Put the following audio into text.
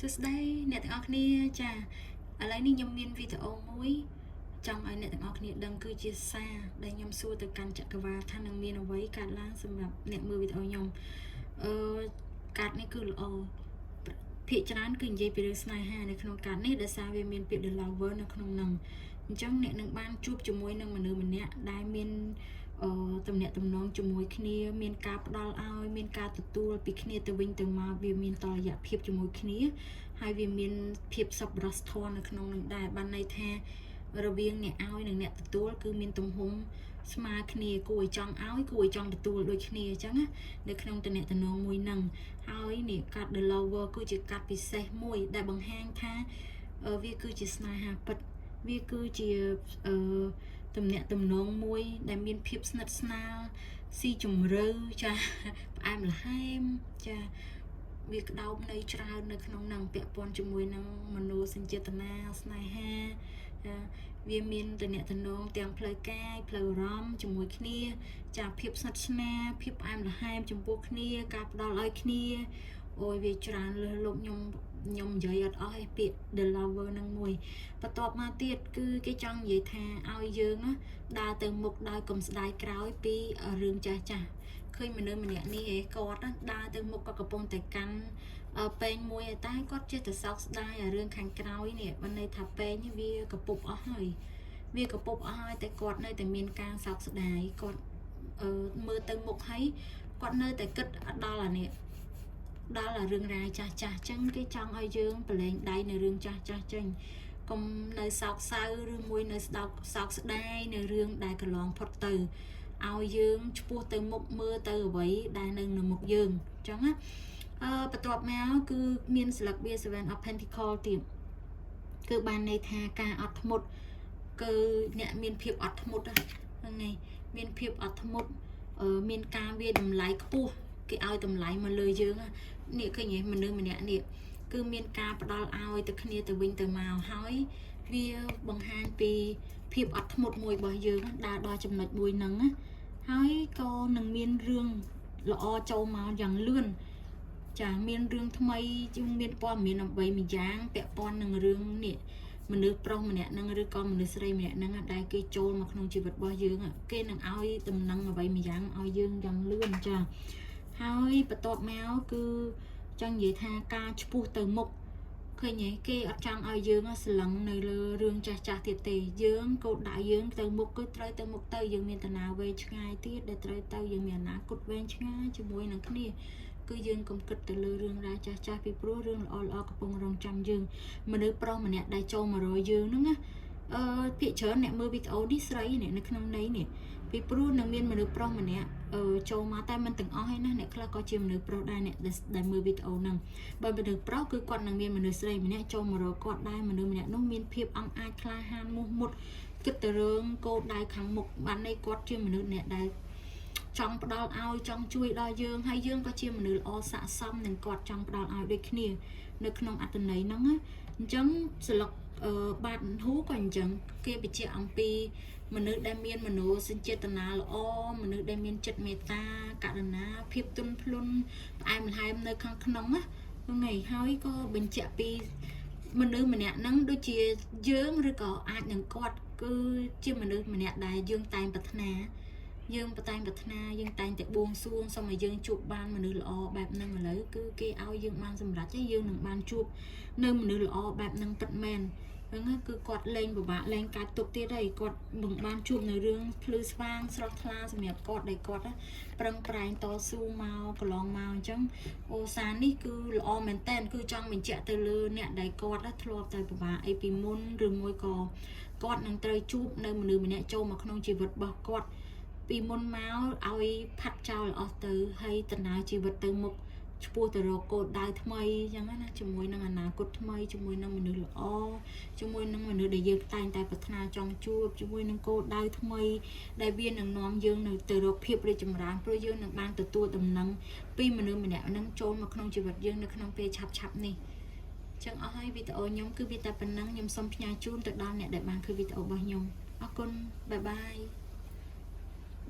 សួស្តីអ្នកទាំងអស់គ្នាចាឥឡូវនេះខ្ញុំមានវីដេអូមួយចង់ឲ្យអ្នកទាំងអស់គ្នាដឹងគឺជាសារដែលខ្ញុំសួរទៅកាន់ចក្រវាលថានឹងមានអ្វីកើតឡើងសម្រាប់អ្នកមើលវីដេអូខ្ញុំកាតនេះគឺល្អភាគច្រើនគឺនិយាយពីរឿងស្នេហានៅក្នុងកាតនេះដោយសារវាមានពាក្យ the lover នៅក្នុងហ្នឹងអញ្ចឹងអ្នកនឹងបានជួបជាមួយនឹងមនុស្សម្នាក់ដែលមានទំនាក់ទំនងជាមួយគ្នាមានការផ្ដល់ឲ្យមានការទទួលពីគ្នាទៅវិញទៅមកវាមានតលយៈភាពជាមួយគ្នាហើយវាមានភាពសប្បុរសធម៌នៅក្នុងនឹងដែរបានន័យថារវាងអ្នកឲ្យនិងអ្នកទទួលគឺមានទំហំស្មើគ្នាគួរឲ្យចង់ឲ្យគួរឲ្យចង់ទទួលដូចគ្នាអញ្ចឹងណានៅក្នុងទំនាក់ទំនងមួយហ្នឹងហើយនេះកាត់ the lover គឺជាកាត់ពិសេសមួយដែលបង្ហាញថាវាគឺជាស្នេហាពិតវាគឺជាទំនាក់ទំនងមួយដែលមានភាពស្និទ្ធស្នាលស៊ីជម្រៅចាផ្អែមល្ហែមចាវាក្តោបនៅច្រើននៅក្នុងនឹងពាក់ព័ន្ធជាមួយនឹងមនោសញ្ចេតនាស្នេហាវាមានទំនាក់ទំនងទាំងផ្លូវកាយផ្លូវអារម្មណ៍ជាមួយគ្នាចាភាពស្និទ្ធស្នាលភាពផ្អែមល្ហែមចំពោះគ្នាការផ្ដល់ឲ្យគ្នាអូយវាច្រើនលើសលោកខ្ញុំនិយាយអត់អស់ឯពាក្យ the lover នឹងមួយបន្ទាប់មកទៀតគឺគេចង់និយាយថាឲ្យយើងដើរទៅមុខដើរកុំស្ដាយក្រោយពីរឿងចាស់ឃើញមនុស្សម្នាក់នេះគាត់ដើរទៅមុខក៏កំពុងតែកាន់ពេងមួយតែគាត់ចេះតែសោកស្ដាយអារឿងខាងក្រោយនេះបានន័យថាពេងវាកពុបអស់ហើយវាកពុបអស់ហើយតែគាត់នៅតែមានការសោកស្ដាយគាត់មើលទៅមុខហើយគាត់នៅតែគិតដល់អានេះដល់រឿងរ៉ាវចាស់អញ្ចឹងគេចង់ឲ្យយើងប្រឡែងដៃនៅរឿងចាស់ចេញកុំនៅសោកសៅឬមួយនៅស្ដោកសោកស្ដាយនៅរឿងដែលកន្លងផុតទៅឲ្យយើងឆ្ពោះទៅមុខមើលទៅអ្វីដែលនៅមុខយើងអញ្ចឹងណាបន្ទាប់មកគឺមានស្លឹកវា Seven of Pentacles ទៀតគឺបានន័យថាការអត់ធ្មត់គឺអ្នកមានភាពអត់ធ្មត់ហ្នឹងហើយមានភាពអត់ធ្មត់មានការវាតម្លៃខ្ពស់គេឲ្យតម្លៃមកលើយើងនេះឃើញទេមនុស្សម្នាក់នេះគឺមានការផ្ដល់ឲ្យទៅគ្នាទៅវិញទៅមកហើយវាបង្ហាញពីភាពអត់ធ្មត់មួយរបស់យើងដើរដល់ចំណុចមួយហ្នឹងហើយក៏នឹងមានរឿងល្អចូលមកយ៉ាងលឿនចាមានរឿងថ្មីជាងមានព័ត៌មានអ្វីមួយយ៉ាងពាក់ព័ន្ធនឹងរឿងនេះមនុស្សប្រុសម្នាក់ហ្នឹងឬក៏មនុស្សស្រីម្នាក់ហ្នឹងដែលគេចូលមកក្នុងជីវិតរបស់យើងគេនឹងឲ្យដំណឹងអ្វីមួយយ៉ាងឲ្យយើងយ៉ាងលឿនចាហើយបន្ទាប់មកគឺចង់និយាយថាការឆ្ពោះទៅមុខឃើញទេគេអត់ចង់ឲ្យយើងស្លឹងនៅលើរឿងចាស់ទៀតទេយើងកូនដៅយើងទៅមុខគឺត្រូវទៅមុខទៅយើងមានតាណាវែងឆ្ងាយទៀតដែលត្រូវទៅយើងមានអនាគតវែងឆ្ងាយជាមួយនឹងគ្នាគឺយើងកុំគិតទៅលើរឿងរ៉ាវចាស់ពីព្រោះរឿងល្អកំពុងរងចាំយើងមនុស្សប្រុសម្នាក់ដែលចូលមករយយើងហ្នឹងណាភាគច្រើនអ្នកមើលវីដេអូនេះស្រីអ្នកនៅក្នុងន័យនេះពីព្រោះនឹងមានមនុស្សប្រុសម្នាក់ចូលមកតែមិនទាំងអស់ឯណាអ្នកខ្លះក៏ជាមនុស្សប្រុសដែរអ្នកដែលមើលវីដេអូហ្នឹងបើមនុស្សប្រុសគឺគាត់នឹងមានមនុស្សស្រីម្នាក់ចូលមករកគាត់ដែរមនុស្សម្នាក់នោះមានភាពអង់អាចក្លាហានមោះមុតគិតទៅរឿងគោលដៅខាងមុខបានន័យគាត់ជាមនុស្សអ្នកដែលចង់ផ្ដល់ឲ្យចង់ជួយដល់យើងហើយយើងក៏ជាមនុស្សល្អស័ក្តិសមនឹងគាត់ចង់ផ្ដល់ឲ្យដូចគ្នានៅក្នុងអត្ថន័យហ្នឹងអញ្ចឹងស្លឹកបាតហ៊ូក៏អញ្ចឹងគេបញ្ជាក់អំពីមនុស្សដែលមានមនោសញ្ចេតនាល្អមនុស្សដែលមានចិត្តមេត្តាករុណាភាពទន់ភ្លន់ផ្អែមល្ហែមនៅខាងក្នុងហ្នឹងហើយក៏បញ្ជាក់ពីមនុស្សម្នាក់ហ្នឹងដូចជាយើងឬក៏អាចនឹងគាត់គឺជាមនុស្សម្នាក់ដែលយើងតែងប្រាថ្នាយើងតែងតែបួងសួងសូមឲ្យយើងជួបបានមនុស្សល្អបែបហ្នឹងឥឡូវគឺគេឲ្យយើងបានសម្រេចហើយយើងនឹងបានជួបនៅមនុស្សល្អបែបហ្នឹងពិតមែនហ្នឹងគឺគាត់លែងពិបាកលែងកាត់ទុកទៀតហើយគាត់មិនបានជួបនៅរឿងភ្លឺស្វាងស្រស់ថ្លាសម្រាប់គាត់ដែលគាត់ប្រឹងប្រែងតស៊ូមកកន្លងមកអញ្ចឹងអូសាននេះគឺល្អមែនតើគឺចង់បញ្ជាក់ទៅលើអ្នកដែលគាត់ធ្លាប់តែពិបាកអីពីមុនឬមួយក៏គាត់នឹងត្រូវជួបនៅមនុស្សម្នាក់ចូលមកក្នុងជីវិតរបស់គាត់ពីមុនមកឲ្យផាត់ចោលអស់ទៅហើយដំណើរជីវិតទៅមុខឆ្ពោះទៅរកគោលដៅថ្មីអញ្ចឹងណាជាមួយនឹងអនាគតថ្មីជាមួយនឹងមនុស្សល្អជាមួយនឹងមនុស្សដែលយើងតែងតែប្រាថ្នាចង់ជួបជាមួយនឹងគោលដៅថ្មីដែលវានឹងនាំយើងនៅទៅរកភាពរីកចម្រើនព្រោះយើងនឹងបានទទួលដំណឹងពីមនុស្សម្នាក់នឹងចូលមកក្នុងជីវិតយើងនៅក្នុងពេលឆាប់នេះអញ្ចឹងអស់ហើយវីដេអូខ្ញុំគឺវាតែប៉ុណ្ណឹងខ្ញុំសូមផ្ញើជូនទៅដល់អ្នកដែលបានឃើញវីដេអូរបស់ខ្ញុំអរគុណបាយបាយ